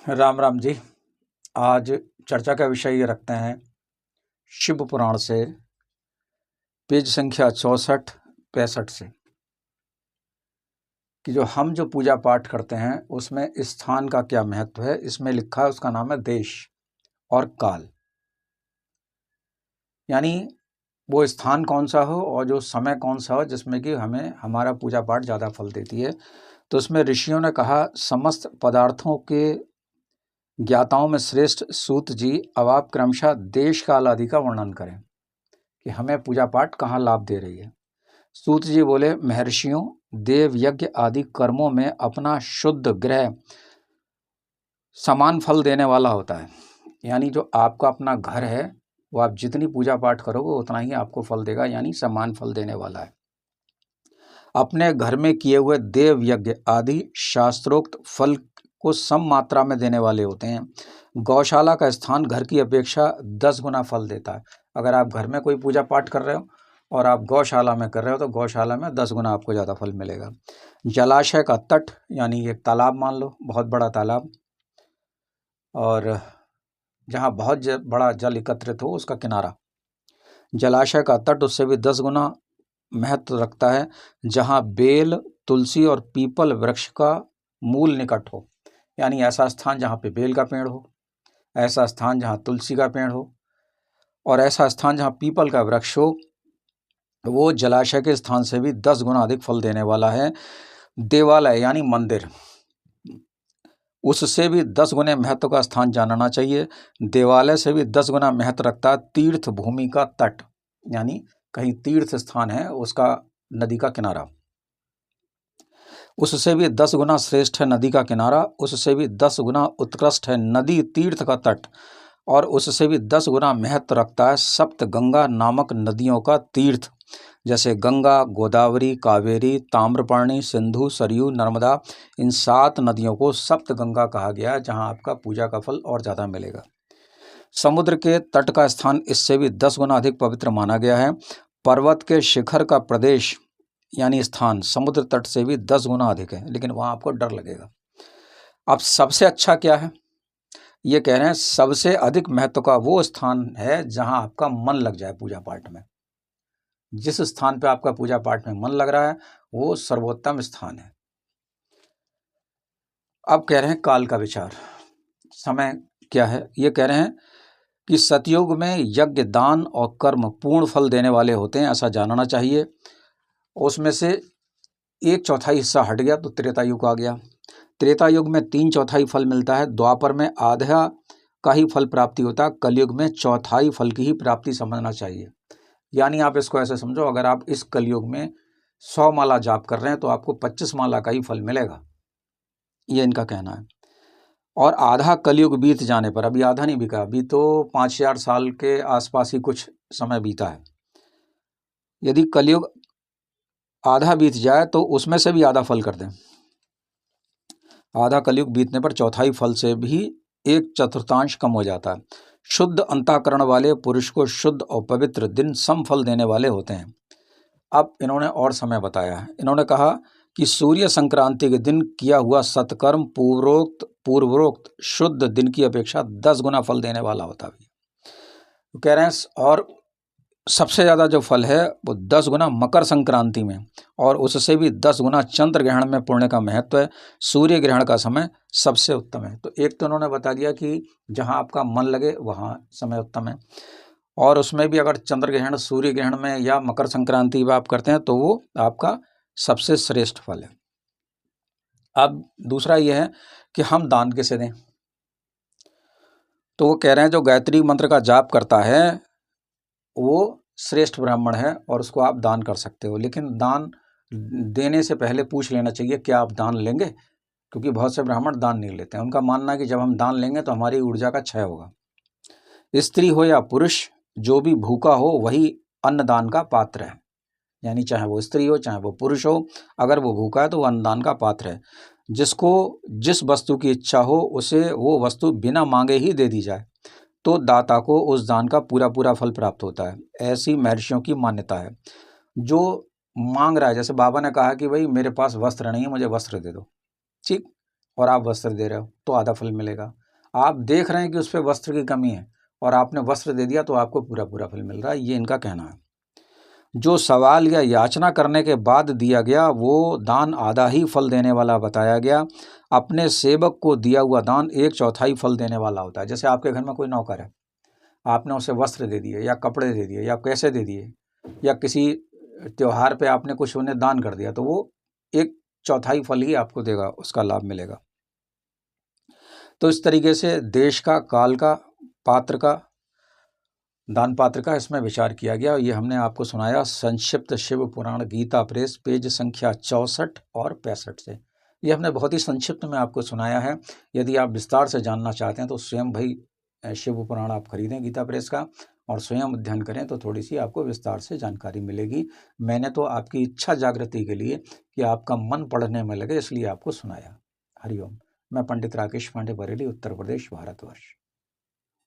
राम राम जी। आज चर्चा का विषय ये रखते हैं शिव पुराण से पेज संख्या 64-65 से कि जो पूजा पाठ करते हैं उसमें स्थान का क्या महत्व है। इसमें लिखा है, उसका नाम है देश और काल, यानी वो स्थान कौन सा हो और जो समय कौन सा हो जिसमें कि हमें हमारा पूजा पाठ ज़्यादा फल देती है। तो उसमें ऋषियों ने कहा, समस्त पदार्थों के ज्ञाताओं में श्रेष्ठ सूत जी, अब आप क्रमशः देश काल आदि का वर्णन करें कि हमें पूजा पाठ कहाँ लाभ दे रही है। सूत जी बोले, महर्षियों, देव यज्ञ आदि कर्मों में अपना शुद्ध ग्रह समान फल देने वाला होता है। यानी जो आपका अपना घर है वो आप जितनी पूजा पाठ करोगे उतना ही आपको फल देगा, यानी समान फल देने वाला है। अपने घर में किए हुए देव यज्ञ आदि शास्त्रोक्त फल को सम मात्रा में देने वाले होते हैं। गौशाला का स्थान घर की अपेक्षा 10 गुना फल देता है। अगर आप घर में कोई पूजा पाठ कर रहे हो और आप गौशाला में कर रहे हो तो गौशाला में 10 गुना आपको ज़्यादा फल मिलेगा। जलाशय का तट, यानी एक तालाब मान लो, बहुत बड़ा तालाब, और जहाँ बहुत बड़ा जल एकत्रित हो उसका किनारा। जलाशय का तट उससे भी 10 गुना महत्व रखता है। जहाँ बेल, तुलसी और पीपल वृक्ष का मूल निकट हो, यानी ऐसा स्थान जहाँ पे बेल का पेड़ हो, ऐसा स्थान जहाँ तुलसी का पेड़ हो, और ऐसा स्थान जहाँ पीपल का वृक्ष हो, वो जलाशय के स्थान से भी 10 गुना अधिक फल देने वाला है। देवालय यानी मंदिर, उससे भी 10 गुने महत्व का स्थान जानना चाहिए। देवालय से भी 10 गुना महत्व रखता है तीर्थ भूमि का तट, यानी कहीं तीर्थ स्थान है उसका नदी का किनारा, उससे भी 10 गुना श्रेष्ठ है नदी का किनारा, उससे भी 10 गुना उत्कृष्ट है नदी तीर्थ का तट, और उससे भी 10 गुना महत्व रखता है सप्त गंगा नामक नदियों का तीर्थ, जैसे गंगा, गोदावरी, कावेरी, ताम्रपर्णी, सिंधु, सरयू, नर्मदा। इन 7 नदियों को सप्त गंगा कहा गया है, जहाँ आपका पूजा का फल और ज़्यादा मिलेगा। समुद्र के तट का स्थान इससे भी 10 गुना अधिक पवित्र माना गया है। पर्वत के शिखर का प्रदेश यानी स्थान समुद्र तट से भी 10 गुना अधिक है, लेकिन वहाँ आपको डर लगेगा। अब सबसे अच्छा क्या है, ये कह रहे हैं सबसे अधिक महत्व का वो स्थान है जहाँ आपका मन लग जाए पूजा पाठ में। जिस स्थान पे आपका पूजा पाठ में मन लग रहा है वो सर्वोत्तम स्थान है। अब कह रहे हैं काल का विचार, समय क्या है। ये कह रहे हैं कि सतयुग में यज्ञ, दान और कर्म पूर्ण फल देने वाले होते हैं, ऐसा जानना चाहिए। उसमें से 1/4 हिस्सा हट गया तो त्रेता युग आ गया। त्रेता युग में 3/4 फल मिलता है, द्वापर में आधा का ही फल प्राप्ति होता है, कलयुग में 1/4 फल की ही प्राप्ति समझना चाहिए। यानी आप इसको ऐसे समझो, अगर आप इस कलयुग में 100 माला जाप कर रहे हैं तो आपको 25 माला का ही फल मिलेगा, ये इनका कहना है। और आधा कलयुग बीत जाने पर, अभी आधा नहीं बीता, अभी तो 5000 साल के आसपास ही कुछ समय बीता है, यदि कलयुग आधा बीत जाए तो उसमें से भी आधा फल कर दें। आधा कलयुग बीतने पर 1/4 फल से भी 1/4 कम हो जाता है। शुद्ध अंतःकरण वाले पुरुष को शुद्ध और पवित्र दिन सम फल देने वाले होते हैं। अब इन्होंने और समय बताया है। इन्होंने कहा कि सूर्य संक्रांति के दिन किया हुआ सत्कर्म पूर्वोक्त शुद्ध दिन की अपेक्षा 10 गुना फल देने वाला होता है। तो कह रहे हैं और सबसे ज़्यादा जो फल है वो 10 गुना मकर संक्रांति में, और उससे भी 10 गुना चंद्र ग्रहण में पुण्य का महत्व है। सूर्य ग्रहण का समय सबसे उत्तम है। तो एक तो उन्होंने बता दिया कि जहाँ आपका मन लगे वहाँ समय उत्तम है, और उसमें भी अगर चंद्र ग्रहण, सूर्य ग्रहण में या मकर संक्रांति में आप करते हैं तो वो आपका सबसे श्रेष्ठ फल है। अब दूसरा ये है कि हम दान कैसे दें। तो वो कह रहे हैं जो गायत्री मंत्र का जाप करता है वो श्रेष्ठ ब्राह्मण है और उसको आप दान कर सकते हो, लेकिन दान देने से पहले पूछ लेना चाहिए क्या आप दान लेंगे, क्योंकि बहुत से ब्राह्मण दान नहीं लेते हैं। उनका मानना है कि जब हम दान लेंगे तो हमारी ऊर्जा का क्षय होगा। स्त्री हो या पुरुष, जो भी भूखा हो वही अन्नदान का पात्र है, यानी चाहे वो स्त्री हो चाहे वो पुरुष हो, अगर वो भूखा है तो वो अन्नदान का पात्र है। जिसको जिस वस्तु की इच्छा हो उसे वो वस्तु बिना मांगे ही दे दी जाए तो दाता को उस दान का पूरा पूरा फल प्राप्त होता है, ऐसी महर्षियों की मान्यता है। जो मांग रहा है, जैसे बाबा ने कहा कि भाई मेरे पास वस्त्र नहीं है, मुझे वस्त्र दे दो, ठीक, और आप वस्त्र दे रहे हो तो आधा फल मिलेगा। आप देख रहे हैं कि उस पर वस्त्र की कमी है और आपने वस्त्र दे दिया तो आपको पूरा पूरा फल मिल रहा है, ये इनका कहना है। जो सवाल या याचना करने के बाद दिया गया वो दान आधा ही फल देने वाला बताया गया। अपने सेवक को दिया हुआ दान 1/4 फल देने वाला होता है। जैसे आपके घर में कोई नौकर है, आपने उसे वस्त्र दे दिए या कपड़े दे दिए या पैसे दे दिए या किसी त्योहार पे आपने कुछ उन्हें दान कर दिया, तो वो 1/4 फल ही आपको देगा, उसका लाभ मिलेगा। तो इस तरीके से देश का, काल का, पात्र का, दान पात्र का इसमें विचार किया गया। ये हमने आपको सुनाया संक्षिप्त शिव पुराण गीता प्रेस, पेज संख्या 64 और 65 से। ये हमने बहुत ही संक्षिप्त में आपको सुनाया है। यदि आप विस्तार से जानना चाहते हैं तो स्वयं भाई शिव पुराण आप खरीदें गीता प्रेस का और स्वयं अध्ययन करें तो थोड़ी सी आपको विस्तार से जानकारी मिलेगी। मैंने तो आपकी इच्छा जागृति के लिए कि आपका मन पढ़ने में लगे इसलिए आपको सुनाया। हरिओम। मैं पंडित राकेश पांडे, बरेली, उत्तर प्रदेश, भारतवर्ष।